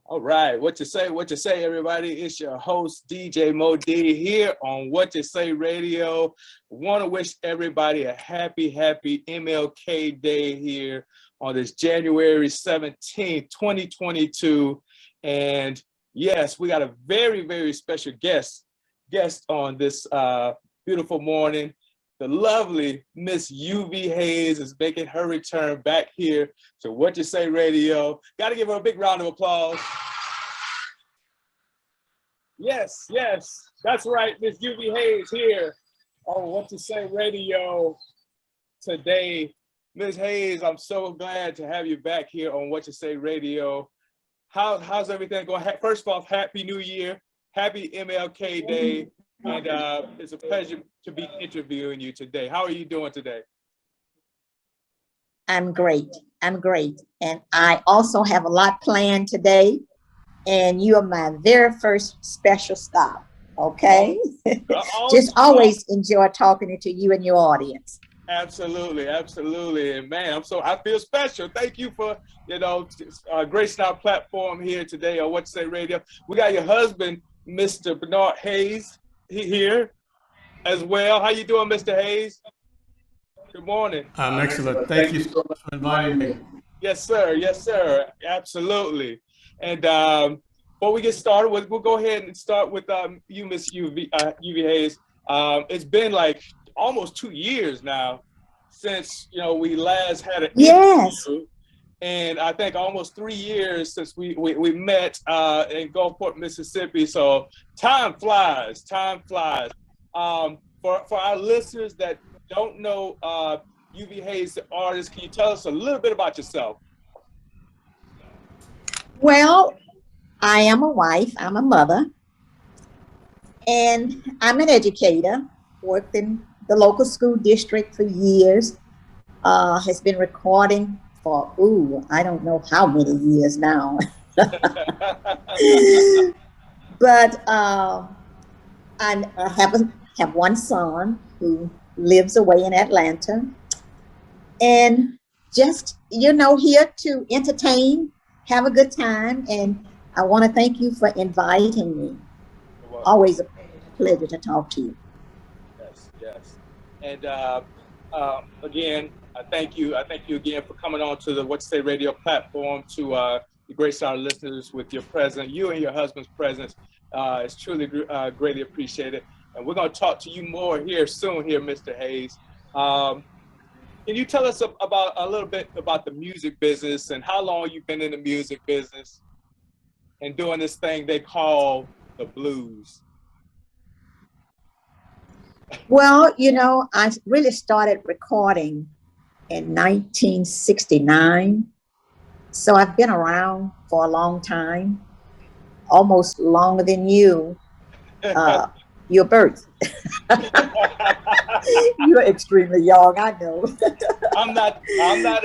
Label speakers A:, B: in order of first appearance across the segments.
A: All right, what you say, everybody? It's your host, DJ Mo D, here on What You Say Radio. Want to wish everybody a happy MLK Day here on this January 17th, 2022. And yes, we got a very special guest on this beautiful morning. The lovely Miss Uvee Hayes is making her return back here to What You Say Radio. Got to give her a big round of applause. Yes, that's right. Miss Uvee Hayes here on What You Say Radio today. Miss Hayes, I'm so glad to have you back here on What You Say Radio. How's everything going? First of all, Happy New Year. Happy MLK Day. And it's a pleasure to be interviewing you today. How are you doing today?
B: I'm great. And I also have a lot planned today. And you are my very first special stop. Okay? Just always enjoy talking to you and your audience.
A: Absolutely. And man, I feel special. Thank you for, gracing our platform here today on What You Say Radio. We got your husband, Mr. Bernard Hayes, here as well. How you doing, Mr. Hayes? Good morning.
C: I'm excellent. Thank you so much for inviting me.
A: Yes, sir. Absolutely. And before we get started, we'll go ahead and start with you, Miss Uvee Hayes. It's been like almost 2 years now since we last had an interview. And I think almost 3 years since we met in Gulfport, Mississippi. So time flies. For our listeners that don't know Uvee Hayes, the artist, can you tell us a little bit about yourself?
B: Well, I am a wife, I'm a mother, and I'm an educator, worked in the local school district for years, has been recording for, I don't know how many years now. But I have one son who lives away in Atlanta, and just, here to entertain, have a good time, and I want to thank you for inviting me. Always a pleasure to talk to you.
A: Yes. And again, I thank you again for coming on to the What You Say Radio platform to grace our listeners with your presence, you and your husband's presence. It's truly greatly appreciated. And we're going to talk to you more here soon, Mr. Hayes. Can you tell us a little bit about the music business and how long you've been in the music business and doing this thing they call the blues?
B: Well, I really started recording in 1969. So I've been around for a long time, almost longer than your birth. You're extremely young, I know.
A: I'm not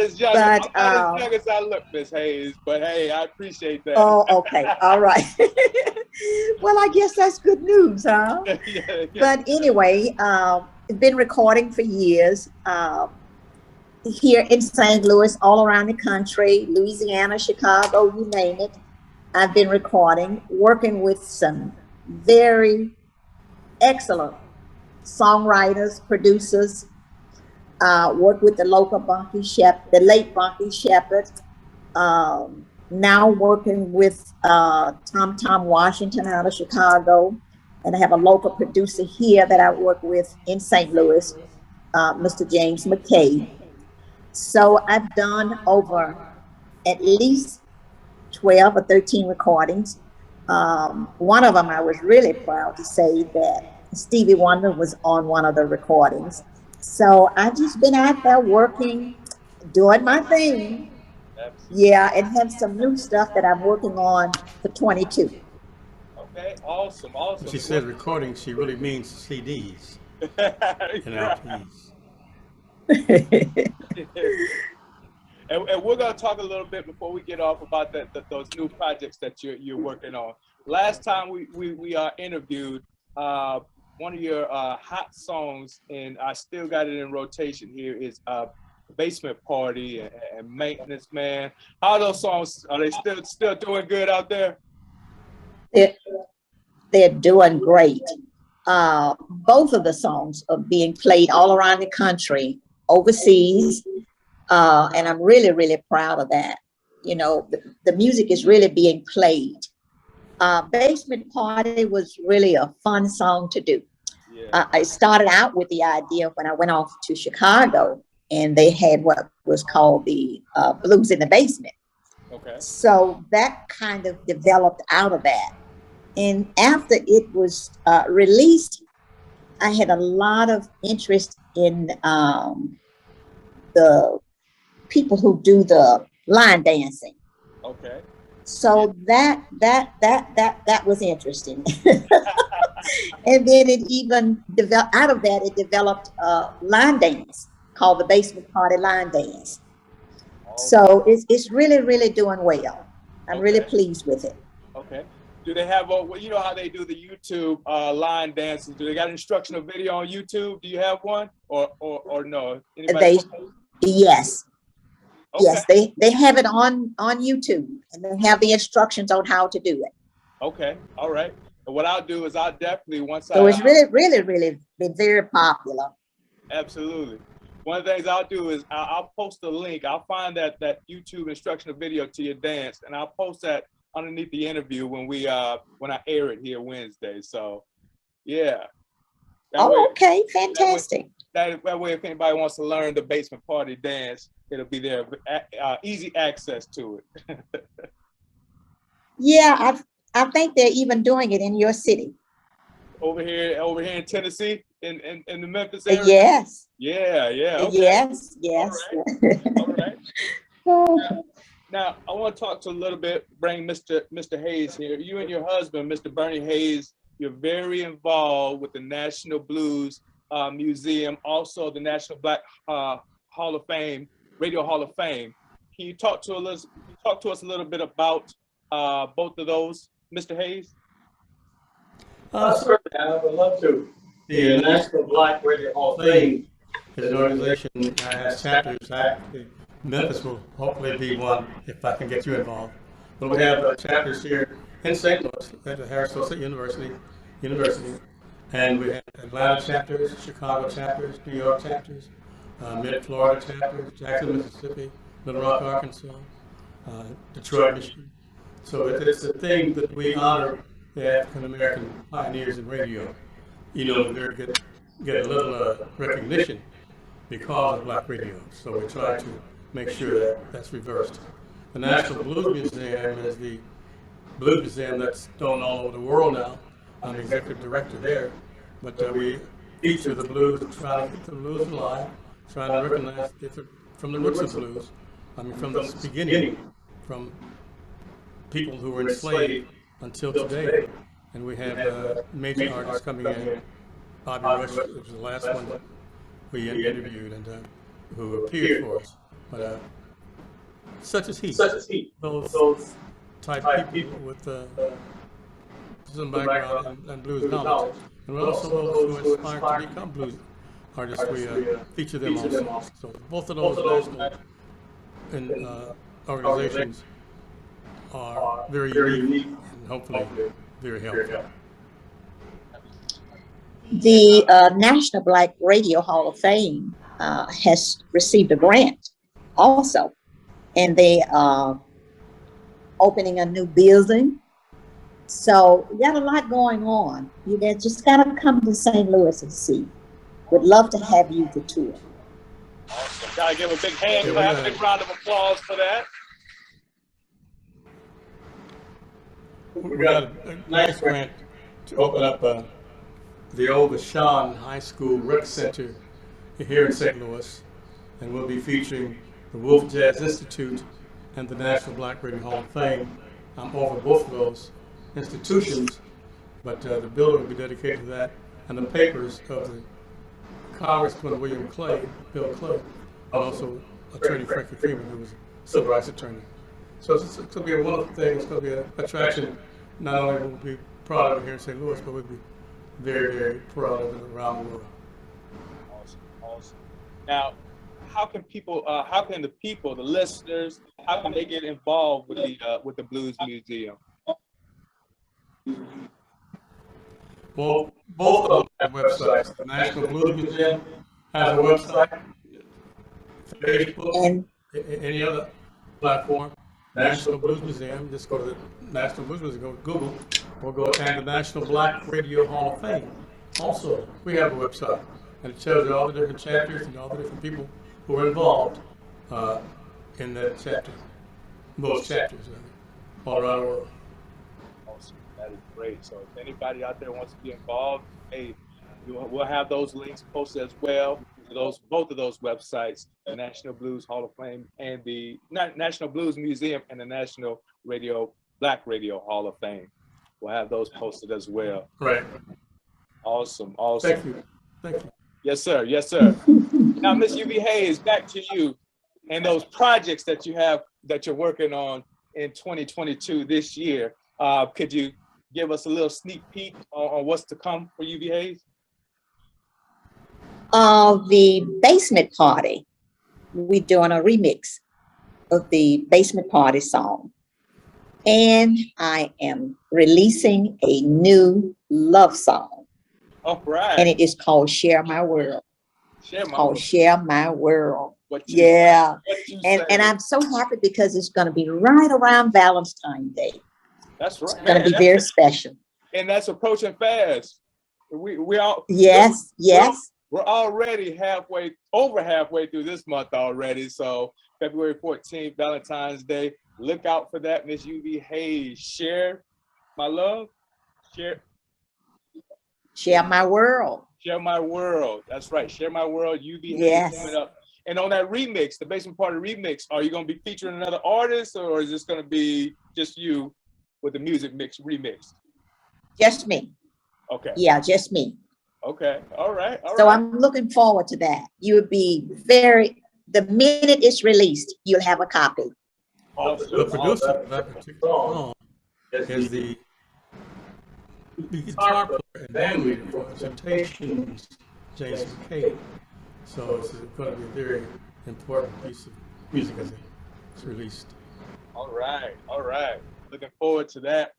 A: as young.
B: But,
A: I'm not as young as I look, Miss Hayes. But hey, I appreciate that.
B: Oh, okay, all right. Well, I guess that's good news, huh?
A: Yeah.
B: But anyway, I've been recording for years here in St. Louis, all around the country, Louisiana, Chicago, you name it. I've been recording, working with some very excellent songwriters, producers, work with the local the late Bunky Shepherd, now working with Tom Washington out of Chicago, and I have a local producer here that I work with in St. Louis, Mr. James McKay. So I've done over at least 12 or 13 recordings. One of them I was really proud to say that Stevie Wonder was on one of the recordings. So I've just been out there working, doing my thing. Yeah, and have some new stuff that I'm working on for 22.
A: Okay, awesome.
C: When she says recording, she really means CDs and LPs.
A: And we're going to talk a little bit before we get off about those new projects that you're working on. Last time we interviewed, one of your hot songs, and I still got it in rotation here, is Basement Party and Maintenance Man. How are those songs? Are they still doing good out there?
B: They're doing great. Both of the songs are being played all around the country, overseas, and I'm really, really proud of that. You know, the music is really being played. Basement Party was really a fun song to do.
A: Yeah.
B: I started out with the idea when I went off to Chicago, and they had what was called the Blues in the Basement.
A: Okay.
B: So that kind of developed out of that. And after it was released, I had a lot of interest in the people who do the line dancing.
A: Okay.
B: So that was interesting. And then it even developed out of that. It developed a line dance called the Basement Party Line Dance. So it's really, really doing well. I'm really pleased with it.
A: Okay. Do they have you know how they do the YouTube line dances? Do they got instructional video on YouTube? Do you have one or no? Anybody?
B: Yes.
A: Okay.
B: Yes, they have it on YouTube, and they have the instructions on how to do it.
A: Okay. All right. And what I'll do is I'll definitely
B: So it's really been very popular.
A: Absolutely. One of the things I'll do is I'll post a link. I'll find that YouTube instructional video to your dance, and I'll post that underneath the interview when I air it here Wednesday. So, yeah.
B: Okay, fantastic.
A: That way, if anybody wants to learn the Basement Party dance, it'll be there, easy access to it.
B: Yeah, I think they're even doing it in your city.
A: Over here in Tennessee, in the Memphis area.
B: Yes.
A: Yeah. Okay.
B: Yes.
A: All right. Now, I want to talk to a little bit, bring Mr. Hayes here. You and your husband, Mr. Bernie Hayes, you're very involved with the National Blues Museum, also the National Black Hall of Fame, Radio Hall of Fame. Can you talk to us a little bit about both of those, Mr. Hayes?
C: Certainly, I would love to. The National Black Radio Hall of Fame is an organization that has chapters. Memphis will hopefully be one if I can get you involved. But we have chapters here in St. Louis at the Harrisville State University, and we have Atlanta chapters, Chicago chapters, New York chapters, Mid-Florida chapters, Jackson, Mississippi, Little Rock, Arkansas, Detroit, Michigan. So it's a thing that we honor the African American pioneers in radio. You know, they're get a little recognition because of black radio. So we try to make sure that that's reversed. The National Blues Museum is the blues museum that's known all over the world now. I'm the executive director there. But we feature the blues, try to keep the blues alive, try to recognize from the roots of blues. I mean, from the beginning, from people who were enslaved until today. And we have major artists coming in. Bobby Rush was the last one that we interviewed and who appeared for us. But such as he, those type people with some background and blues knowledge. And also those who aspire to become blues artists, we feature them also. So both of those national organizations are very unique and hopefully very helpful.
B: The National Black Radio Hall of Fame has received a grant also, and they are opening a new building. So we got a lot going on. You guys just gotta come to St. Louis and see. Would love to have you to tour.
A: Awesome. Gotta give a big hand clap, big round of applause for that.
C: We got a nice grant to open up the old Vashon High School Rec Center here in St. Louis, and we'll be featuring the Wolf Jazz Institute and the National Black Radio Hall of Fame. I'm over both of those institutions, but the building will be dedicated to that, and the papers of the Congressman William Clay, Bill Clay, and also Attorney Frankie Freeman, who was a civil rights attorney. So it's going to be a wonderful thing. It's going to be an attraction. Not only will we be proud of it here in St. Louis, but we'll be very, very proud of it around the world.
A: Awesome. Now, how can the people, the listeners, how can they get involved with the Blues Museum?
C: Well, both of them have websites. The National Blues Museum has a website. Facebook,
B: And
C: any other platform, National Blues Museum, just go to the National Blues Museum, go to Google, or go and the National Black Radio Hall of Fame. Also, we have a website, and it shows you all the different chapters and all the different people who are involved in that chapter, those chapters, all around the world.
A: Awesome. That is great. So if anybody out there wants to be involved, hey, we'll have those links posted as well to both of those websites, the National Blues Hall of Fame and the National Blues Museum and the National Black Radio Hall of Fame. We'll have those posted as well.
C: Right.
A: Awesome.
C: Thank you. Thank you.
A: Yes, sir. Yes, sir. Now, Miss Uvee Hayes, back to you and those projects that you're working on in 2022 this year. Could you give us a little sneak peek on what's to come for Uvee Hayes?
B: The Basement Party. We're doing a remix of the Basement Party song. And I am releasing a new love song.
A: All right.
B: And it is called Share My World. Share My World.
A: Yeah.
B: And I'm so happy because it's going to be right around Valentine's Day.
A: That's right.
B: It's going to be very special.
A: And that's approaching fast. We all.
B: Yes.
A: We're already over halfway through this month already. So February 14th, Valentine's Day. Look out for that, Miss Uvee Hayes. Share my love. Share
B: my world.
A: Share my world. That's right. Share my world. Uvee Hayes coming up. And on that remix, the Basement Party remix, are you going to be featuring another artist, or is this going to be just you with the music mix remixed?
B: Just me.
A: Okay.
B: Yeah, just me.
A: Okay. All right.
B: So I'm looking forward to that. You would be the minute it's released, you'll have a copy.
C: The producer of that particular song is the guitar player and band leader for Temptations, James McKay. So it's going to be a very important piece of music as it's released.
A: All right. Looking forward to that.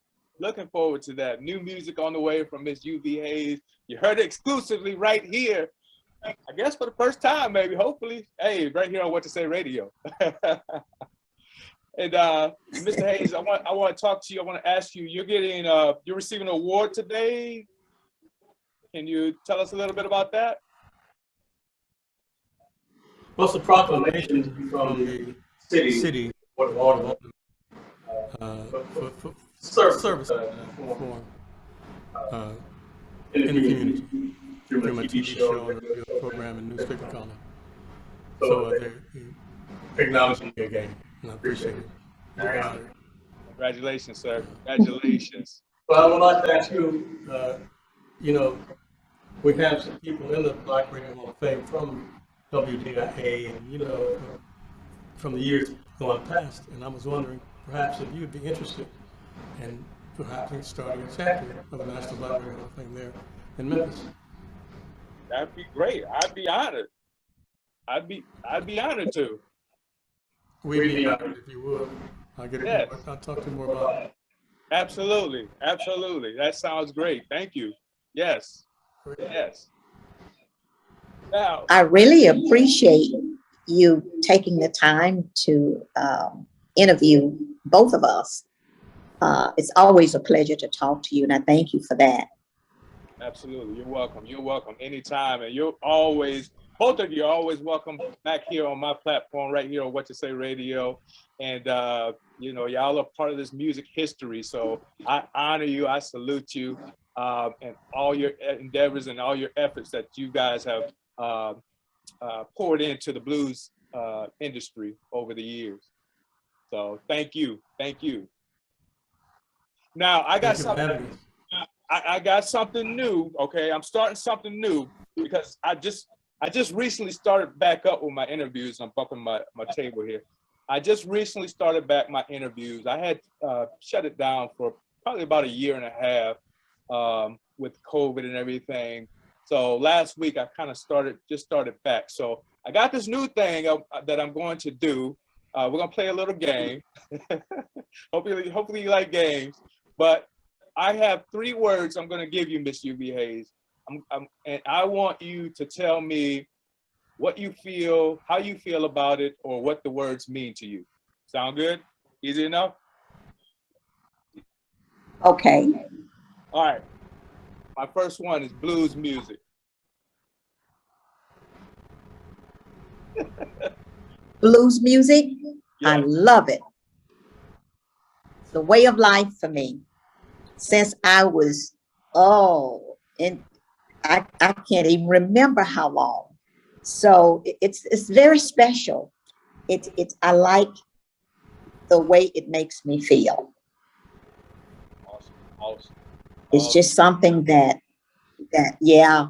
A: New music on the way from Miss Uvee Hayes. You heard it exclusively right here. I guess for the first time, maybe, hopefully. Hey, right here on WhatChuSayRadio. And Mr. Hayes, I want to talk to you. I want to ask you. You're receiving an award today. Can you tell us a little bit about that?
C: Well, it's a proclamation from the city Board of Aldermen for service for in the community through my TV show and radio program and newspaper column. So they're acknowledging me again, and I appreciate it. Very honored.
A: Congratulations, sir. Congratulations.
C: Well, I would like to ask you, we have some people in the Black Radio Hall of Fame from WDIA and, from the years going past, and I was wondering perhaps if you'd be interested in perhaps starting a chapter of the National Black Radio Hall of Fame there in Memphis.
A: That'd be great. I'd be honored. I'd be honored to.
C: We'd be honored if you would. I'll talk to you more about it.
A: Absolutely. That sounds great. Thank you. Yes. Now,
B: I really appreciate you taking the time to interview both of us. It's always a pleasure to talk to you, and I thank you for that.
A: Absolutely. You're welcome anytime. And both of you are always welcome back here on my platform right here on WhatChuSayRadio. And, y'all are part of this music history. So I honor you. I salute you and all your endeavors and all your efforts that you guys have poured into the blues industry over the years. So thank you. Now I got something new. Okay, I'm starting something new because I just recently started back up with my interviews. I'm bumping my table here. I just recently started back my interviews. I had shut it down for probably about a year and a half with COVID and everything. So last week I kind of started back. So I got this new thing that I'm going to do. We're gonna play a little game. Hopefully you like games. But I have 3 words I'm gonna give you, Miss Uvee Hayes. And I want you to tell me what you feel, how you feel about it, or what the words mean to you. Sound good? Easy enough?
B: Okay.
A: All right. My first one is blues music.
B: Blues music, I
A: Yes.
B: love it. It's the way of life for me. Since I was, and I can't even remember how long. So it's very special. I like the way it makes me feel.
A: Awesome.
B: It's just something that yeah,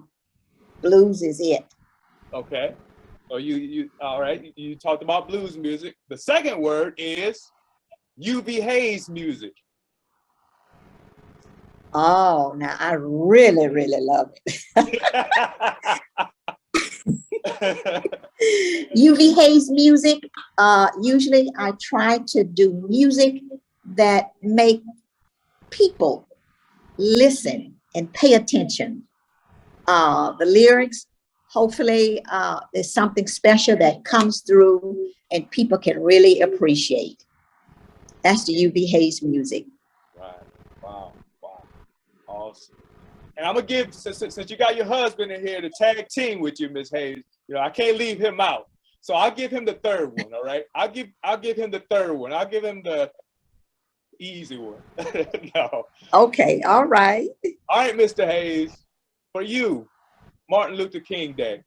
B: blues is it.
A: Okay. So you all right, you talked about blues music. The second word is Uvee Hayes music.
B: Oh, now I really, really love it. Uvee Hayes music. Usually I try to do music that make people listen and pay attention. The lyrics, hopefully there's something special that comes through and people can really appreciate. That's the Uvee Hayes music.
A: Right. Wow. Awesome. And I'm gonna give, since you got your husband in here to tag team with you, Miss Hayes, I can't leave him out. So I'll give him the third one, all right? I'll give him the third one. I'll give him the easy one. No.
B: Okay, all right.
A: All right, Mr. Hayes, for you, Martin Luther King Day.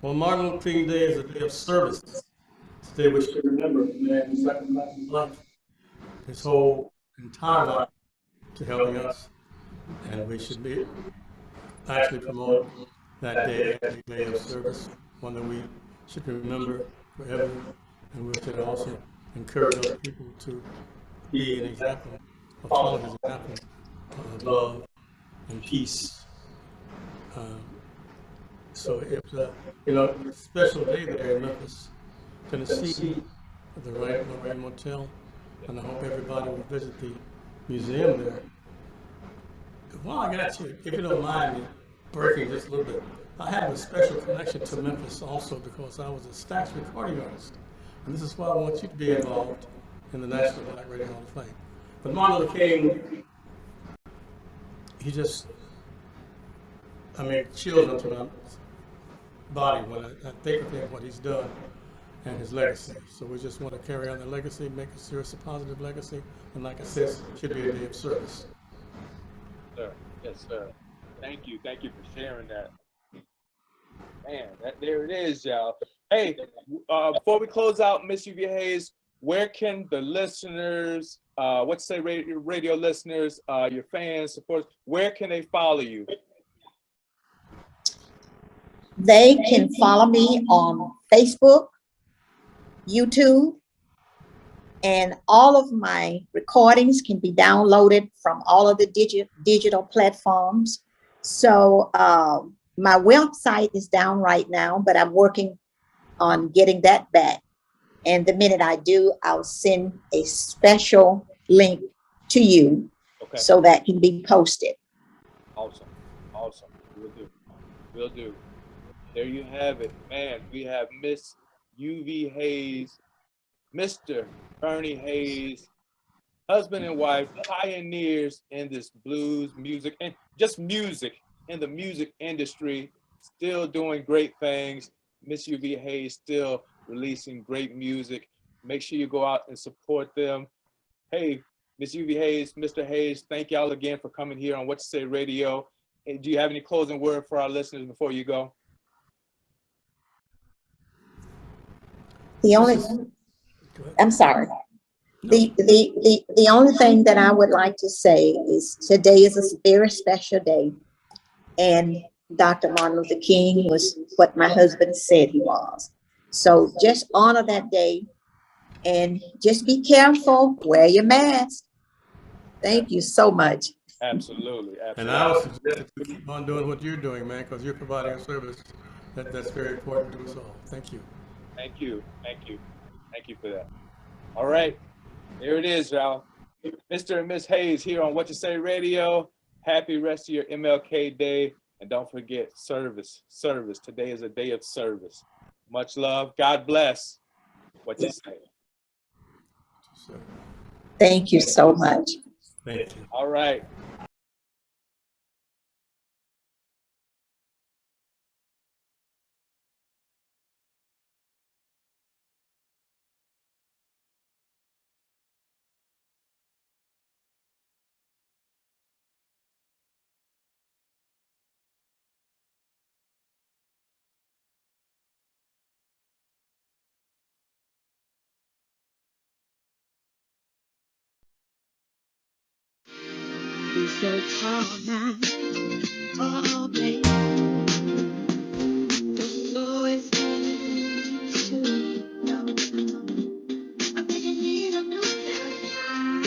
C: Well, Martin Luther King Day is a day of service. It's a day we should remember the man who sacrificed his life, his whole entire life, to helping us. And we should be actually promote that day as a day of service, one that we should remember forever. And we should also encourage other people to be an example, or follow his example of love and peace. So it's a special day there in Memphis, Tennessee, at the Right Motel, and I hope everybody will visit the museum there. While I got you, if you don't mind me breaking just a little bit, I have a special connection to Memphis also because I was a sax recording artist, and this is why I want you to be involved in the National Black Radio Hall of Fame. But Martin Luther King, he just, chills onto my body when I think of him, what he's done, and his legacy. So we just want to carry on the legacy, make sure it's a positive legacy, and like I said, it should be a day of service.
A: Sir. Yes, sir. Thank you for sharing that. Man, there it is, y'all. Hey, before we close out, Miss Uvee Hayes, where can the listeners, WhatChuSayRadio listeners, your fans, supporters, where can they follow you?
B: They can follow me on Facebook, YouTube, and all of my recordings can be downloaded from all of the digital platforms. So my website is down right now, but I'm working on getting that back. And the minute I do, I'll send a special link to you, okay, so that can be posted.
A: Awesome. Will do. There you have it, man. We have Miss Uvee Hayes, Mr. Ernie Hayes, husband and wife, pioneers in this blues music and just music in the music industry, still doing great things. Miss Uvee Hayes still releasing great music. Make sure you go out and support them. Hey, Miss Uvee Hayes, Mr. Hayes, thank y'all again for coming here on WhatChuSayRadio. And do you have any closing word for our listeners before you go?
B: I'm sorry. The only thing that I would like to say is today is a very special day. And Dr. Martin Luther King was what my husband said he was. So just honor that day and just be careful, wear your mask. Thank you so much.
A: Absolutely.
C: And I would suggest that you keep on doing what you're doing, man, because you're providing a service That's very important to us all. Thank you.
A: Thank you. Thank you. Thank you for that. All right. There it is, y'all. Mr. and Miss Hayes here on What You Say Radio. Happy rest of your MLK Day. And don't forget, service. Today is a day of service. Much love. God bless. What you say.
B: Thank you so much.
C: Thank you.
A: All right.
D: You so tall now, oh baby, don't go as to no. I think you need a new style.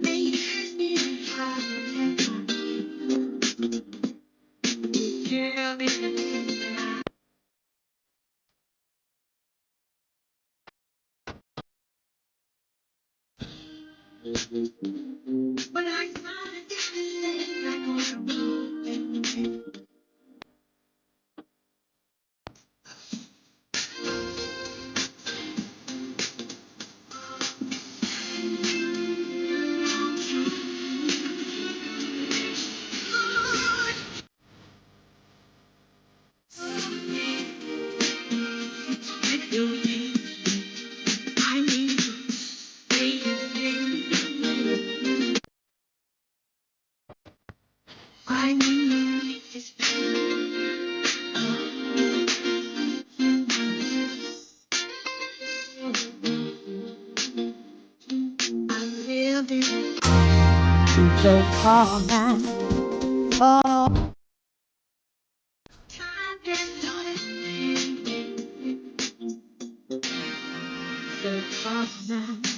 D: Make me high and tell me. When I find a different thing, I go to move. With your name, I need you. I need this I lived in so far now. Oh, time has done it. So far now.